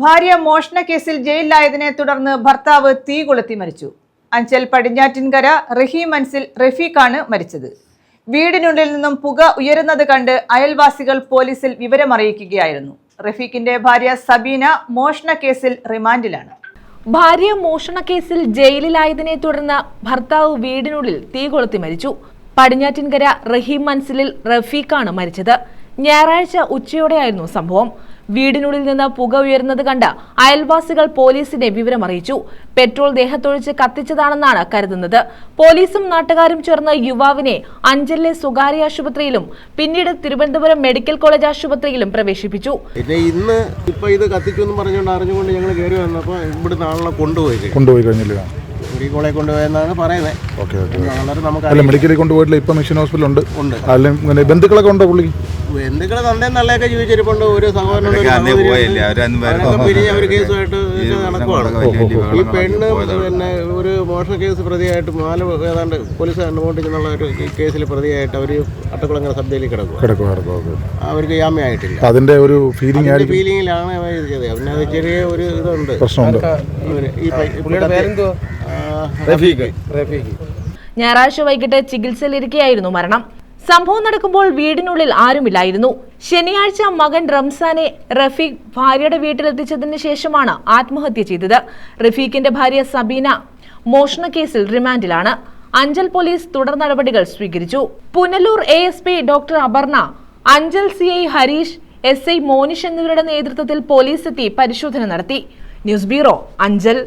ഭാര്യ മോഷണ കേസിൽ ജയിലിലായതിനെ തുടർന്ന് ഭർത്താവ് തീ കൊളുത്തി മരിച്ചു. അഞ്ചൽ പടിഞ്ഞാറ്റിൻകര റഹീം മൻസിൽ റഫീഖാണ് മരിച്ചത്. വീടിനുള്ളിൽ നിന്നും പുക ഉയരുന്നത് കണ്ട് അയൽവാസികൾ പോലീസിൽ വിവരമറിയിക്കുകയായിരുന്നു. റഫീഖിന്റെ ഭാര്യ സബീന മോഷണ കേസിൽ റിമാൻഡിലാണ്. ഭാര്യ മോഷണ കേസിൽ ജയിലിലായതിനെ തുടർന്ന് ഭർത്താവ് വീടിനുള്ളിൽ തീ കൊളുത്തി മരിച്ചു. പടിഞ്ഞാറ്റിൻകര റഹീം മൻസിലിൽ റഫീഖാണ് മരിച്ചത്. ഞായറാഴ്ച ഉച്ചയോടെയായിരുന്നു സംഭവം. വീടിനുള്ളിൽ നിന്ന് പുക ഉയരുന്നത് കണ്ട് അയൽവാസികൾ പോലീസിനെ വിവരമറിയിച്ചു. പെട്രോൾ ദേഹത്തൊഴിച്ച് കത്തിച്ചതാണെന്നാണ് കരുതുന്നത്. പോലീസും നാട്ടുകാരും ചേർന്ന് യുവാവിനെ അഞ്ചലിലെ സ്വകാര്യ ആശുപത്രിയിലും പിന്നീട് തിരുവനന്തപുരം മെഡിക്കൽ കോളേജ് ആശുപത്രിയിലും പ്രവേശിപ്പിച്ചു. ഇന്ന് ഇത് കത്തിച്ചു പറഞ്ഞുകൊണ്ട് അറിഞ്ഞുകൊണ്ട് ഞങ്ങൾ കയറി വന്നപ്പോൾ ഇവിടുന്ന് ആളെ കൊണ്ടുപോയി കഴിഞ്ഞില്ല. മെഡിക്കൽ കൊണ്ടുപോയെന്നാണ് പറയുന്നത്. മെഡിക്കലിൽ കൊണ്ടുപോയിട്ടില്ല. ഇപ്പൊ മിഷൻ ഹോസ്പിറ്റൽ ഉണ്ട്. ബന്ധുക്കളൊക്കെ ഉണ്ടോ? പുള്ളി ബന്ധുക്കളെ തന്തയും നല്ലതൊക്കെ ജീവിച്ചിരിപ്പുണ്ട്. ഒരു സഹോദരനോട് കേസുമായിട്ട് നടക്കുവാണ്. ഈ പെണ്ണ് പിന്നെ ഒരു മോഷണ കേസ് പ്രതിയായിട്ട് ഏതാണ്ട് പോലീസ് കണ്ടുകൊണ്ടിരിക്കുന്ന ഒരു കേസിൽ പ്രതിയായിട്ട് അവർ അട്ടക്കുളങ്ങര സബ് ജയിലിൽ കിടക്കും. അവർക്ക് ജാമ്യമായിട്ടില്ല. അതിന്റെ ഒരു ഫീലിംഗിലാണ് ചെയ്തത്. പിന്നെ അത് ചെറിയ ഒരു ഇതുണ്ട്, പ്രശ്നമുണ്ട്. ഞായറാഴ്ച വൈകിട്ട് ചികിത്സയിലിരിക്കെയായിരുന്നു മരണം. സംഭവം നടക്കുമ്പോൾ വീടിനുള്ളിൽ ആരുമില്ലായിരുന്നു. ശനിയാഴ്ച മകൻ റംസാനെ റഫീഖ് ഭാര്യയുടെ വീട്ടിലെത്തിച്ചതിന് ശേഷമാണ് ആത്മഹത്യ ചെയ്തത്. റഫീഖിന്റെ ഭാര്യ സബീന മോഷണ കേസിൽ റിമാൻഡിലാണ്. അഞ്ചൽ പോലീസ് തുടർ നടപടികൾ സ്വീകരിച്ചു. Punalur ASP doctor Aparna, Anchal CI Harish, SI Monish എന്നിവരുടെ നേതൃത്വത്തിൽ പോലീസ് എത്തി പരിശോധന നടത്തി. News bureau, Anchal.